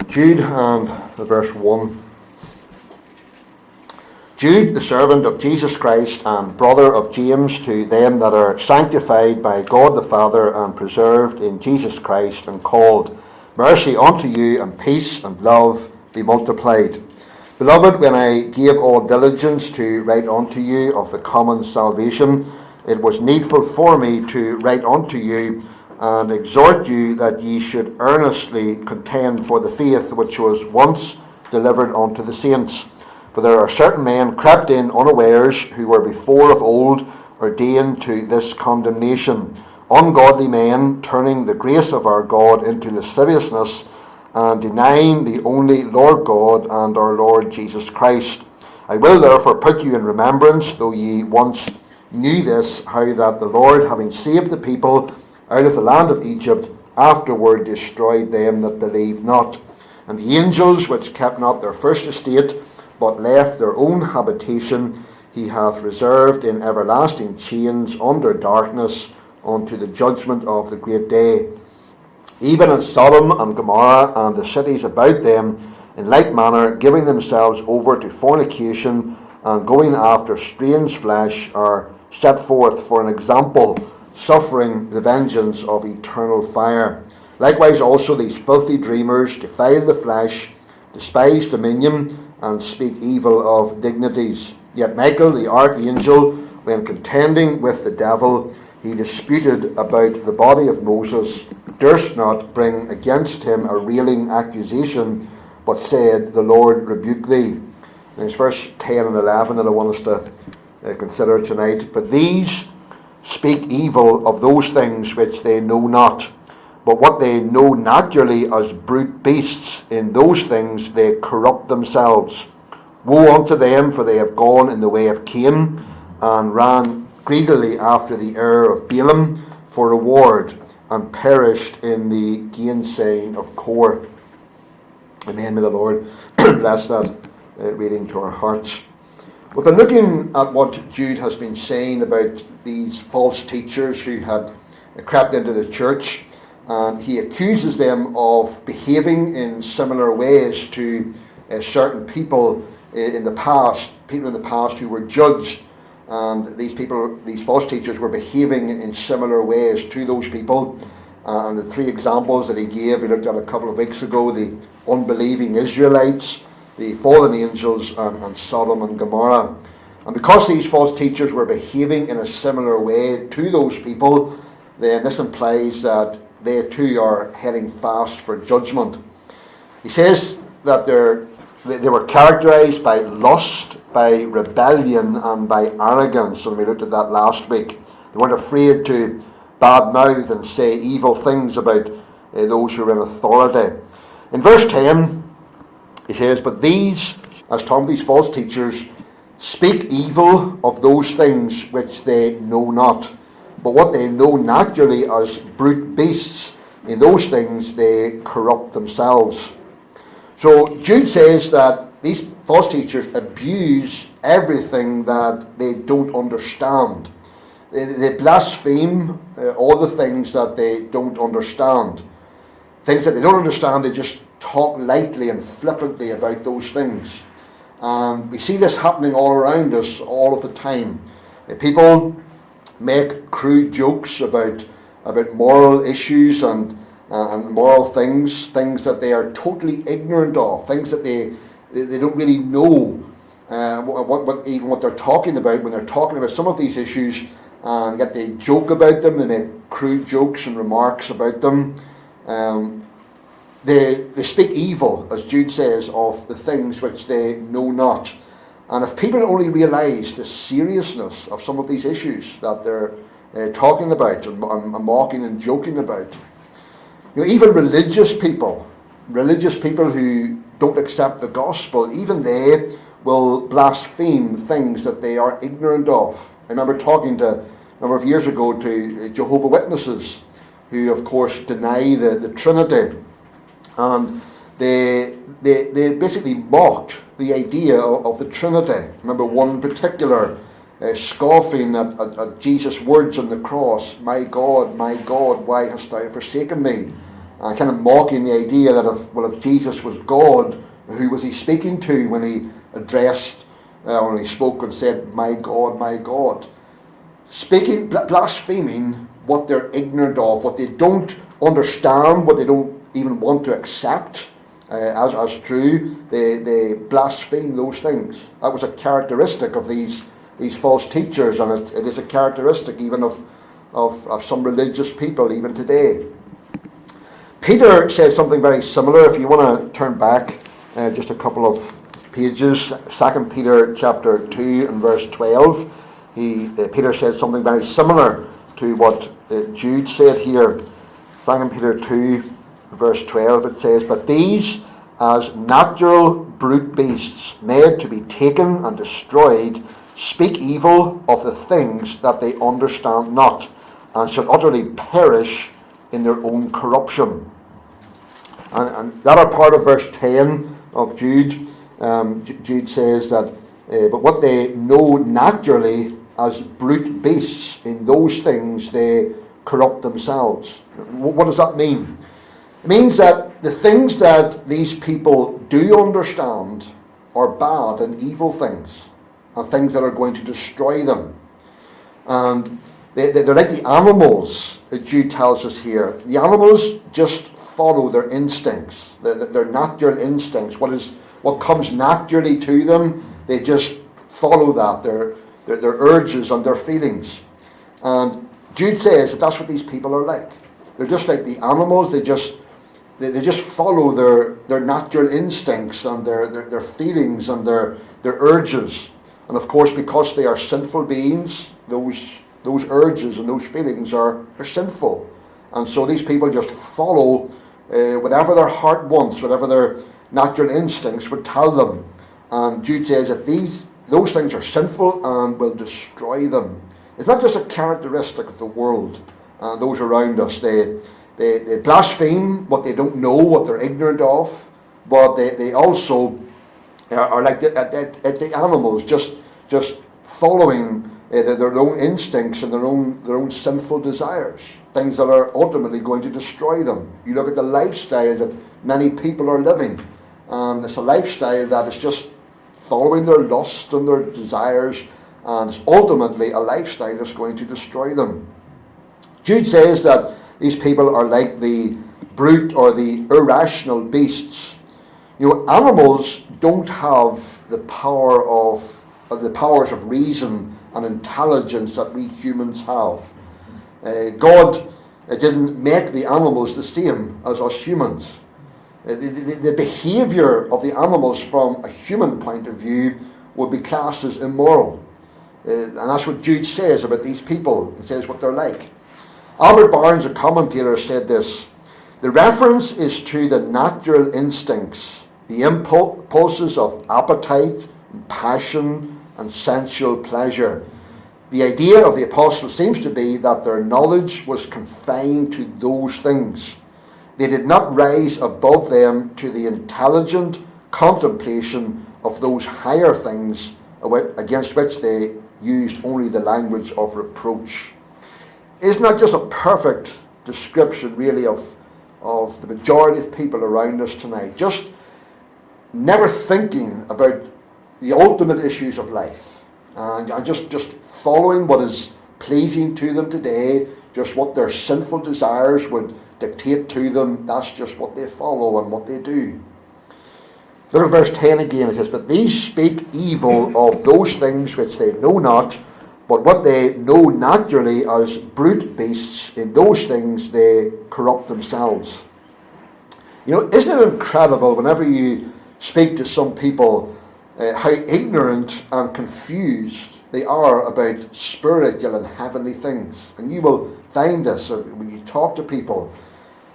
Jude and verse 1. Jude, the servant of Jesus Christ and brother of James, to them that are sanctified by God the Father and preserved in Jesus Christ and called, mercy unto you and peace and love be multiplied. Beloved, when I gave all diligence to write unto you of the common salvation, it was needful for me to write unto you and exhort you that ye should earnestly contend for the faith which was once delivered unto the saints. For there are certain men crept in unawares, who were before of old ordained to this condemnation, ungodly men, turning the grace of our God into lasciviousness, and denying the only Lord God and our Lord Jesus Christ. I will therefore put you in remembrance, though ye once knew this, how that the Lord, having saved the people out of the land of Egypt, afterward destroyed them that believed not. And the angels which kept not their first estate, but left their own habitation, he hath reserved in everlasting chains under darkness unto the judgment of the great day. Even as Sodom and Gomorrah and the cities about them, in like manner, giving themselves over to fornication and going after strange flesh, are set forth for an example, suffering the vengeance of eternal fire. Likewise also these filthy dreamers defile the flesh, despise dominion, and speak evil of dignities. Yet Michael the archangel, when contending with the devil, he disputed about the body of Moses, durst not bring against him a railing accusation, but said, The Lord rebuke thee. And it's verse 10 and 11 that I want us to consider tonight. But these speak evil of those things which they know not. But what they know naturally as brute beasts, in those things they corrupt themselves. Woe unto them, for they have gone in the way of Cain, and ran greedily after the error of Balaam for reward, and perished in the gainsaying of Kor. Amen. May the Lord bless that reading to our hearts. We've been looking at what Jude has been saying about these false teachers who had crept into the church, and he accuses them of behaving in similar ways to certain people in the past, who were judged, and these false teachers were behaving in similar ways to those people. And the three examples that he gave, we looked at a couple of weeks ago: the unbelieving Israelites, the fallen angels, and Sodom and Gomorrah. And because these false teachers were behaving in a similar way to those people, then this implies that they too are heading fast for judgment. He says that they were characterized by lust, by rebellion, and by arrogance, and we looked at that last week. They weren't afraid to badmouth and say evil things about those who are in authority. In verse 10, he says, But these, as Tom, these false teachers, speak evil of those things which they know not. But what they know naturally as brute beasts, in those things they corrupt themselves. So Jude says that these false teachers abuse everything that they don't understand. They blaspheme all the things that they don't understand. Things that they don't understand, they just talk lightly and flippantly about those things. And we see this happening all around us all of the time. People make crude jokes about moral issues and moral things that they are totally ignorant of, things that they don't really know what they're talking about when they're talking about some of these issues, and yet they joke about them. They make crude jokes and remarks about them. They speak evil, as Jude says, of the things which they know not. And if people only realize the seriousness of some of these issues that they're talking about and mocking and joking about, even religious people who don't accept the gospel, even they will blaspheme things that they are ignorant of. I remember talking a number of years ago to Jehovah's Witnesses, who of course deny the Trinity, and they basically mocked the idea of the Trinity. I remember one in particular scoffing at Jesus' words on the cross, my God, why hast thou forsaken me? kind of mocking the idea that if Jesus was God, who was he speaking to when he addressed, when he spoke and said, my God. Speaking, blaspheming what they're ignorant of, what they don't understand, what they don't even want to accept as true. They blaspheme those things. That was a characteristic of these false teachers, and it is a characteristic even of some religious people even today. Peter says something very similar. If you want to turn back just a couple of pages, 2 Peter chapter 2 and verse 12, Peter says something very similar to what Jude said here. 2 Peter 2 verse 12, it says, but these, as natural brute beasts made to be taken and destroyed, speak evil of the things that they understand not, and shall utterly perish in their own corruption. And that are part of verse 10 of Jude. Jude says that, but what they know naturally as brute beasts, in those things they corrupt themselves. What does that mean? It means that the things that these people do understand are bad and evil things, and things that are going to destroy them. And they're like the animals that Jude tells us here. The animals just follow their instincts, their natural instincts. What comes naturally to them, they just follow that, their urges and their feelings. And Jude says that that's what these people are like. They're just like the animals. They just follow their natural instincts and their feelings and their urges. And of course, because they are sinful beings, those urges and those feelings are sinful. And so these people just follow whatever their heart wants, whatever their natural instincts would tell them. And Jude says that those things are sinful and will destroy them. It's not just a characteristic of the world and those around us. They blaspheme what they don't know, what they're ignorant of, but they also are like the animals, just following their own instincts and their own sinful desires, things that are ultimately going to destroy them. You look at the lifestyle that many people are living, and it's a lifestyle that is just following their lust and their desires, and it's ultimately a lifestyle that's going to destroy them. Jude says that these people are like the brute or the irrational beasts. Animals don't have the powers of reason and intelligence that we humans have. God didn't make the animals the same as us humans. The behavior of the animals from a human point of view would be classed as immoral. And that's what Jude says about these people. He says what they're like. Albert Barnes, a commentator, said this: the reference is to the natural instincts, the impulses of appetite and passion and sensual pleasure. The idea of the apostle seems to be that their knowledge was confined to those things. They did not rise above them to the intelligent contemplation of those higher things against which they used only the language of reproach. Isn't that just a perfect description, really, of the majority of people around us tonight? Just never thinking about the ultimate issues of life, and just following what is pleasing to them today, just what their sinful desires would dictate to them. That's just what they follow and what they do. Look at verse 10 again. It says, but these speak evil of those things which they know not, but what they know naturally as brute beasts, in those things they corrupt themselves. Isn't it incredible whenever you speak to some people how ignorant and confused they are about spiritual and heavenly things? And you will find this when you talk to people.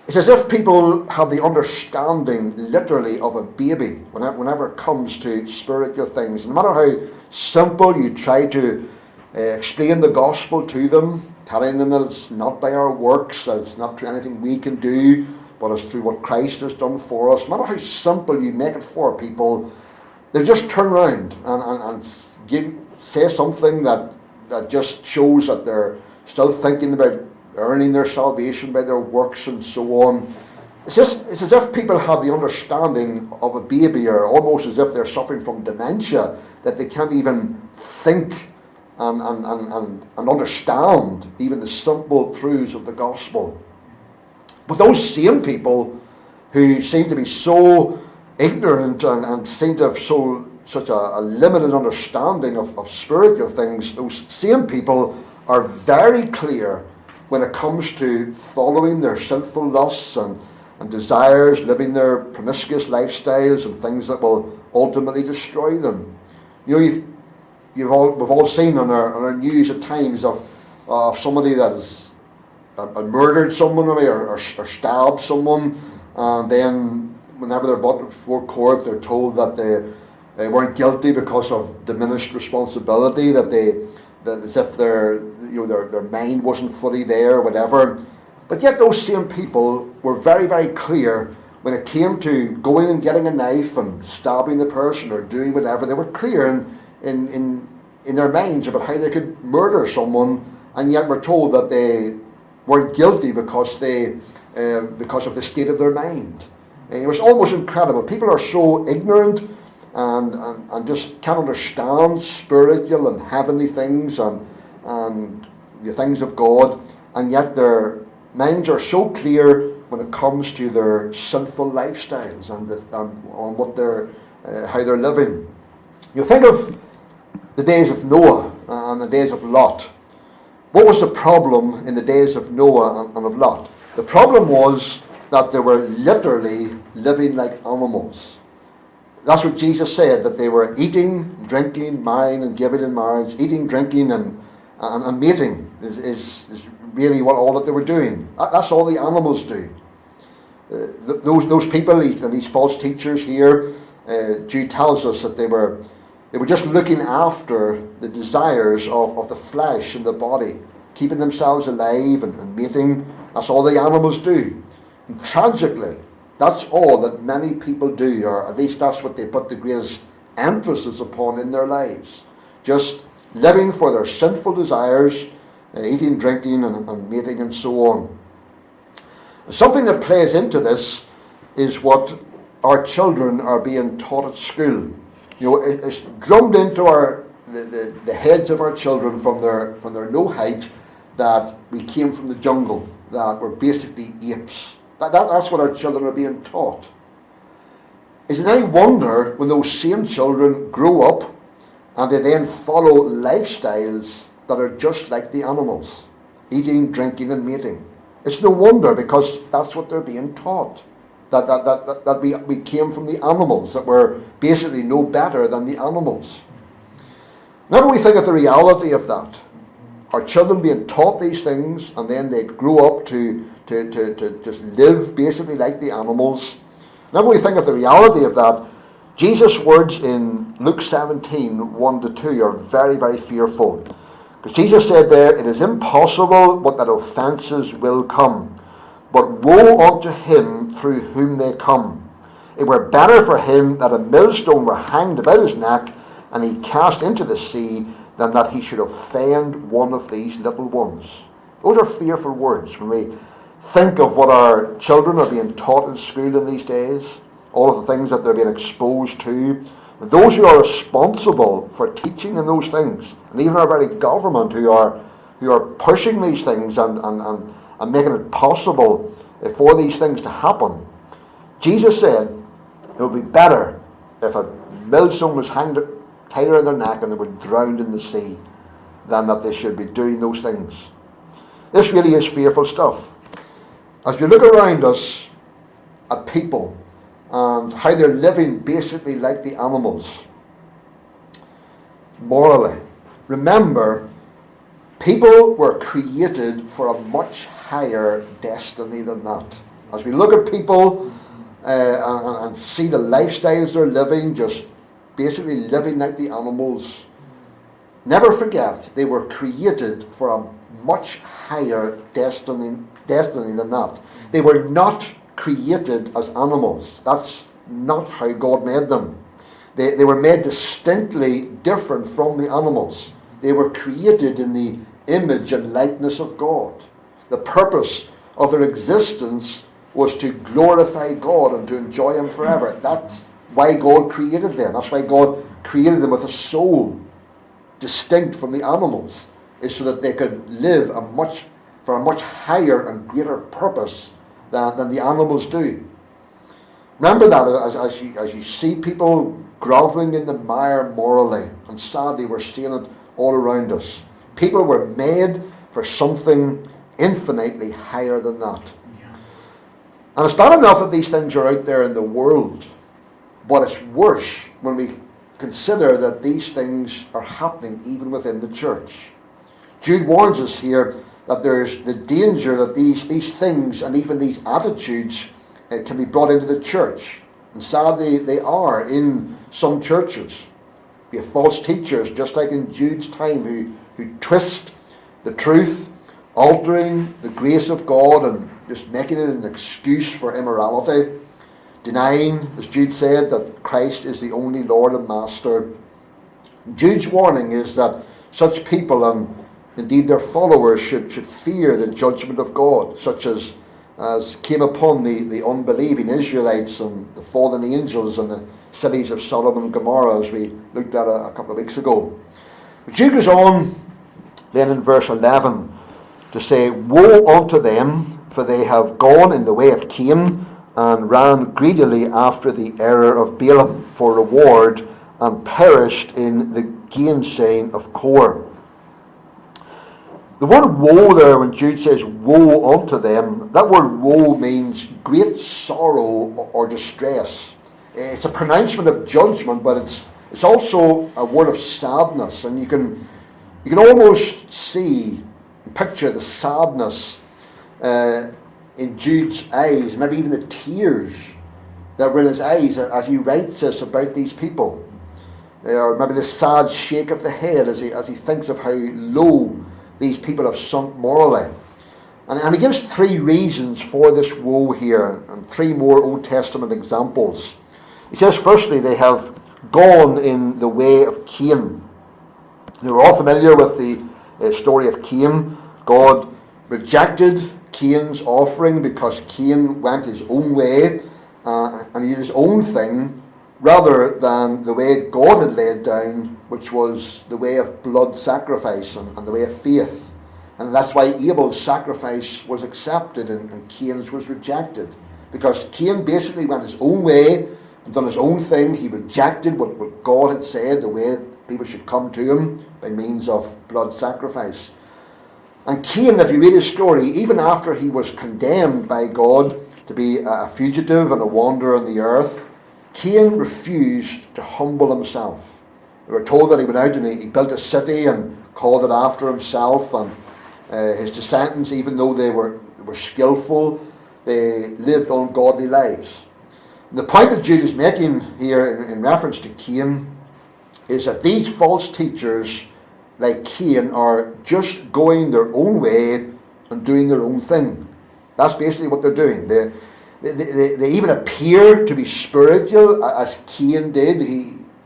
It's as if people have the understanding, literally, of a baby whenever it comes to spiritual things. No matter how simple you try to explain the gospel to them, telling them that it's not by our works, that it's not through anything we can do, but it's through what Christ has done for us. No matter how simple you make it for people, they just turn around and say something that just shows that they're still thinking about earning their salvation by their works and so on. It's as if people have the understanding of a baby, or almost as if they're suffering from dementia, that they can't even think and understand even the simple truths of the gospel. But those same people who seem to be so ignorant and seem to have such a limited understanding of spiritual things, those same people are very clear when it comes to following their sinful lusts and desires, living their promiscuous lifestyles and things that will ultimately destroy them. We've all seen on our news at times of somebody that has murdered someone or stabbed someone, and then whenever they're brought before court, they're told that they weren't guilty because of diminished responsibility, that as if their mind wasn't fully there or whatever. But yet those same people were very, very clear when it came to going and getting a knife and stabbing the person or doing whatever. They were clear in their minds about how they could murder someone, and yet were told that they weren't guilty because of the state of their mind. And it was almost incredible. People are so ignorant and just can't understand spiritual and heavenly things and the things of God, and yet their minds are so clear when it comes to their sinful lifestyles and on what how they're living. You think of the days of Noah and the days of Lot. What was the problem in the days of Noah and of Lot? The problem was that they were literally living like animals. That's what Jesus said, that they were eating, drinking, marrying and giving in marriage. Eating, drinking and mating is really all that they were doing. That's all the animals do. Those people and these false teachers here, Jude tells us that they were just looking after the desires of the flesh and the body, keeping themselves alive and mating. That's all the animals do. And tragically, that's all that many people do, or at least that's what they put the greatest emphasis upon in their lives. Just living for their sinful desires, eating, drinking, and mating, and so on. Something that plays into this is what our children are being taught at school. It's drummed into the heads of our children from their no height that we came from the jungle, that we're basically apes. That's what our children are being taught. Is it any wonder when those same children grow up and they then follow lifestyles that are just like the animals, eating, drinking and mating? It's no wonder, because that's what they're being taught, that we came from the animals, that we're basically no better than the animals. Whenever we think of the reality of that, our children being taught these things and then they grow up to just live basically like the animals, whenever we think of the reality of that, Jesus' words in Luke 17, 1-2 are very, very fearful. Because Jesus said there, "It is impossible but that offences will come, but woe unto him through whom they come. It were better for him that a millstone were hanged about his neck, and he cast into the sea, than that he should offend one of these little ones." Those are fearful words when we think of what our children are being taught in school in these days, all of the things that they're being exposed to. Those who are responsible for teaching them those things, and even our very government who are pushing these things and making it possible for these things to happen. Jesus said it would be better if a millstone was hanged tighter in their neck and they were drowned in the sea than that they should be doing those things. This really is fearful stuff. As we look around us at people and how they're living basically like the animals, morally, remember, people were created for a much higher destiny than that. As we look at people and see the lifestyles they're living, just basically living like the animals, never forget they were created for a much higher destiny than that. They were not created as animals. That's not how God made them. They were made distinctly different from the animals. They were created in the image and likeness of God. The purpose of their existence was to glorify God and to enjoy Him forever. That's why God created them. That's why God created them with a soul distinct from the animals, is so that they could live for a much higher and greater purpose than the animals do. Remember that as you see people groveling in the mire morally, and sadly we're seeing it all around us. People were made for something infinitely higher than that. And it's bad enough that these things are out there in the world, but it's worse when we consider that these things are happening even within the church. Jude warns us here that there's the danger that these things and even these attitudes can be brought into the church. And sadly, they are in some churches. We have false teachers, just like in Jude's time, who twist the truth, altering the grace of God and just making it an excuse for immorality, denying, as Jude said, that Christ is the only Lord and Master. Jude's warning is that such people, and indeed their followers, should fear the judgment of God, such as came upon the unbelieving Israelites and the fallen angels and the cities of Sodom and Gomorrah, as we looked at a couple of weeks ago. But Jude goes on then in verse 11 to say, "Woe unto them, for they have gone in the way of Cain, and ran greedily after the error of Balaam for reward, and perished in the gainsaying of Kor." The word woe there, when Jude says woe unto them, that word woe means great sorrow or distress. It's a pronouncement of judgment, but it's also a word of sadness, and you can almost see and picture the sadness in Jude's eyes, maybe even the tears that were in his eyes as he writes this about these people, or maybe the sad shake of the head as he thinks of how low these people have sunk morally. And he gives three reasons for this woe here, and three more Old Testament examples. He says, firstly, they have gone in the way of Cain. We're all familiar with the story of Cain. God rejected Cain's offering because Cain went his own way and he did his own thing, rather than the way God had laid down, which was the way of blood sacrifice and the way of faith. And that's why Abel's sacrifice was accepted and Cain's was rejected. Because Cain basically went his own way and done his own thing. He rejected what God had said, the way people should come to him by means of blood sacrifice. And Cain, if you read his story, even after he was condemned by God to be a fugitive and a wanderer on the earth, Cain refused to humble himself. We were told that he went out and he built a city and called it after himself, and his descendants, even though they were skillful, they lived ungodly lives. And the point that Jude is making here in reference to Cain is that these false teachers, like Cain, are just going their own way and doing their own thing. That's basically what they're doing. They even appear to be spiritual, as Cain did.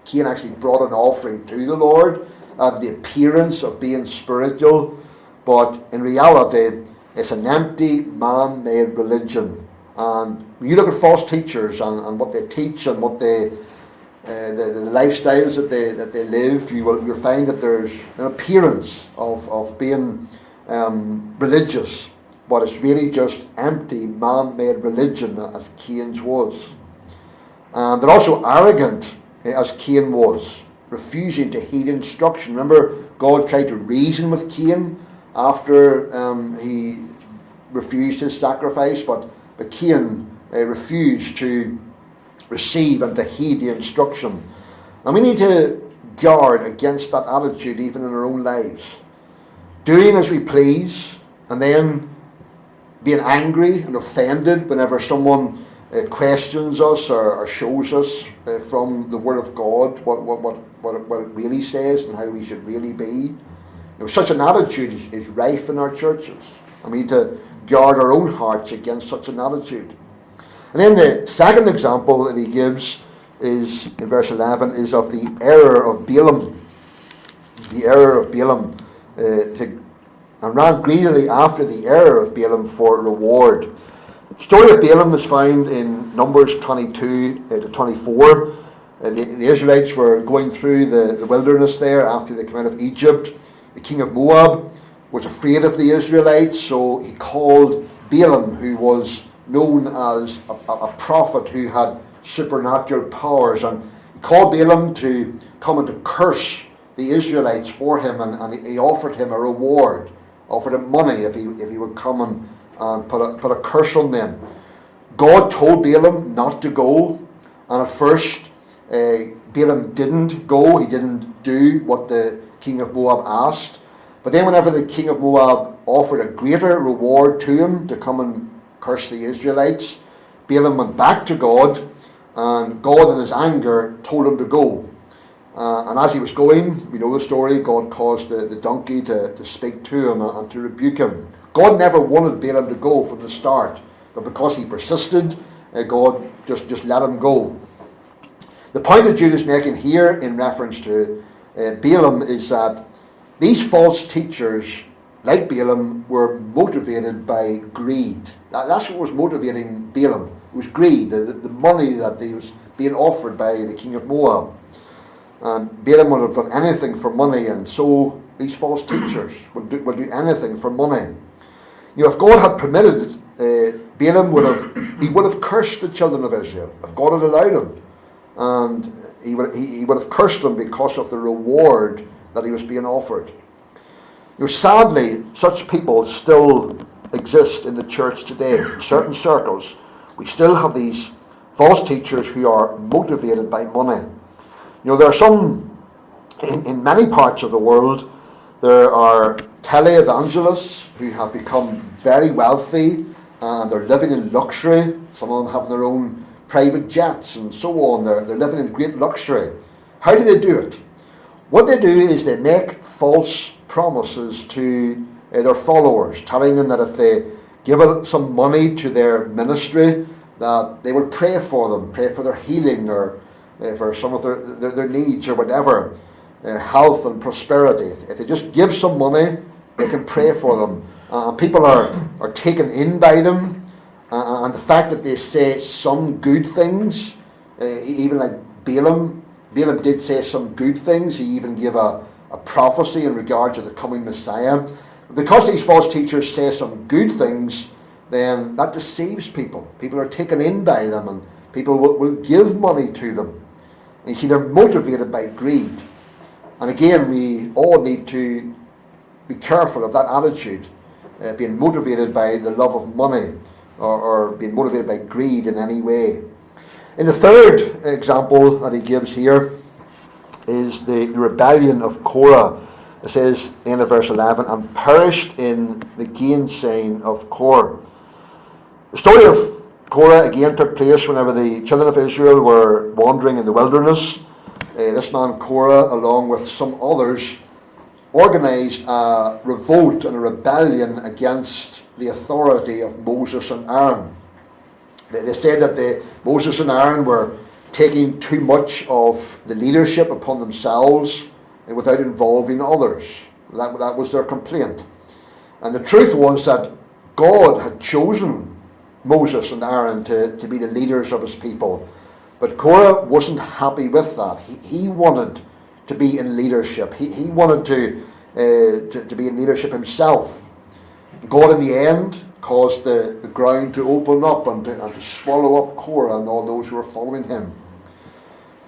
Cain actually brought an offering to the Lord, the appearance of being spiritual, but in reality, it's an empty, man-made religion. And when you look at false teachers and what they teach and what the lifestyles that they live, you'll find that there's an appearance of being religious, but it's really just empty, man-made religion, as Cain's was. And they're also arrogant, as Cain was, refusing to heed instruction. Remember, God tried to reason with Cain after he refused his sacrifice, but Cain refused to receive and to heed the instruction. And we need to guard against that attitude even in our own lives. Doing as we please, and then being angry and offended whenever someone questions us or shows us from the Word of God what it really says and how we should really be. Such an attitude is rife in our churches, and we need to guard our own hearts against such an attitude. And then the second example that he gives is, in verse 11, is of the error of Balaam. The error of Balaam, and ran greedily after the error of Balaam for reward. story of Balaam is found in Numbers 22 to 24. The Israelites were going through the wilderness there after they came out of Egypt. The king of Moab was afraid of the Israelites, so he called Balaam, who was known as a prophet who had supernatural powers, and he called Balaam to come and to curse the Israelites for him, and he offered him a reward, offered him money if he would come and put a curse on them. God told Balaam not to go, and at first Balaam didn't go. He didn't do what the king of Moab asked. But then whenever the king of Moab offered a greater reward to him to come and curse the Israelites, Balaam went back to God, and God in his anger told him to go. And as he was going, we know the story, God caused the donkey to speak to him and to rebuke him. God never wanted Balaam to go from the start, but because he persisted, God just let him go. The point that Jude is making here in reference to Balaam is that these false teachers, like Balaam, were motivated by greed. That's what was motivating Balaam. It was greed, the money that he was being offered by the king of Moab. And Balaam would have done anything for money, and so these false teachers would do anything for money. You know, if God had permitted, Balaam would have cursed the children of Israel, if God had allowed him. And he would have cursed them because of the reward that he was being offered. You know, sadly, such people still exist in the church today. In certain circles, we still have these false teachers who are motivated by money. You know, there are some, in many parts of the world, there are televangelists who have become very wealthy and they're living in luxury. Some of them have their own private jets and so on. They're living in great luxury. How do they do it? What they do is they make false promises to their followers, telling them that if they give some money to their ministry, that they will pray for them, pray for their healing or for some of their needs or whatever, health and prosperity. If they just give some money, they can pray for them. People are taken in by them, and the fact that they say some good things, even like Balaam did say some good things. He even gave a prophecy in regard to the coming Messiah. Because these false teachers say some good things, then that deceives people. People are taken in by them, and people will give money to them. And you see, they're motivated by greed. And again, we all need to be careful of that attitude, being motivated by the love of money or being motivated by greed in any way. In the third example that he gives here is the rebellion of Korah. It says, end of verse 11, and perished in the gainsaying of Korah. The story of Korah again took place whenever the children of Israel were wandering in the wilderness. This man Korah, along with some others, organized a revolt and a rebellion against the authority of Moses and Aaron. They said that Moses and Aaron were taking too much of the leadership upon themselves without involving others. That was their complaint. And the truth was that God had chosen Moses and Aaron to be the leaders of his people. But Korah wasn't happy with that. He wanted to be in leadership. He wanted to be in leadership himself. God in the end caused the ground to open up and to swallow up Korah and all those who were following him.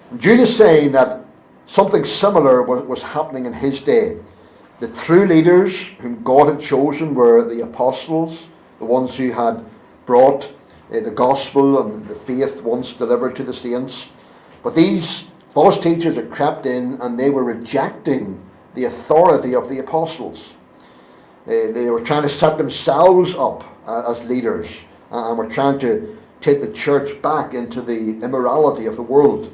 And Jude is saying that something similar was happening in his day. The true leaders whom God had chosen were the apostles, the ones who had brought the gospel and the faith once delivered to the saints. But these false teachers had crept in and they were rejecting the authority of the apostles. They were trying to set themselves up as leaders and were trying to take the church back into the immorality of the world.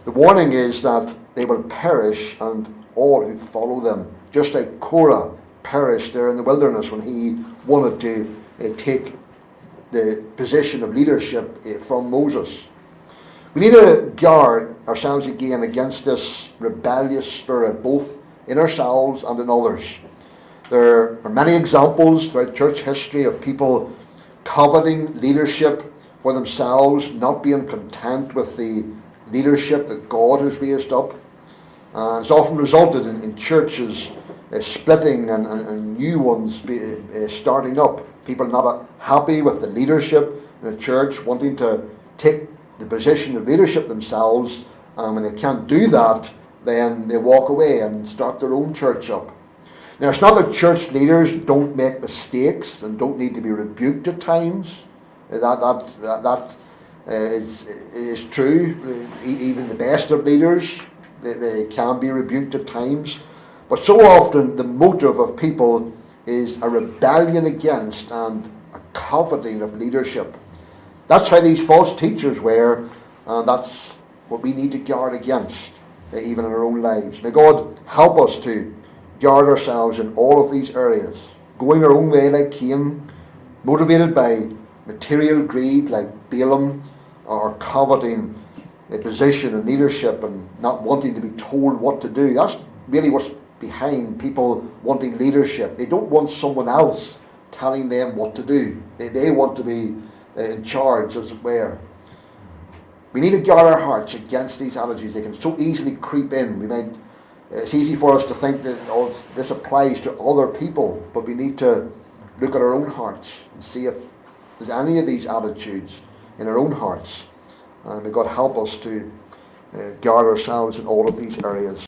The warning is that they will perish and all who follow them, just like Korah perished there in the wilderness when he wanted to take the position of leadership from Moses. We need to guard ourselves again against this rebellious spirit, both in ourselves and in others. There are many examples throughout church history of people coveting leadership for themselves, not being content with the leadership that God has raised up. It's often resulted in churches splitting and new ones starting up. People not happy with the leadership in the church, wanting to take the position of leadership themselves, and when they can't do that, then they walk away and start their own church up. Now, it's not that church leaders don't make mistakes and don't need to be rebuked at times. That is true. Even the best of leaders, they can be rebuked at times. But so often the motive of people is a rebellion against and a coveting of leadership. That's how these false teachers were, and that's what we need to guard against, even in our own lives. May God help us to guard ourselves in all of these areas, going our own way like Cain, motivated by material greed like Balaam, or coveting a position and leadership and not wanting to be told what to do. That's really what's behind people wanting leadership. They don't want someone else telling them what to do. They want to be in charge, as it were. We need to guard our hearts against these attitudes. They can so easily creep in. It's easy for us to think that this applies to other people, but we need to look at our own hearts and see if there's any of these attitudes in our own hearts. And may God help us to guard ourselves in all of these areas.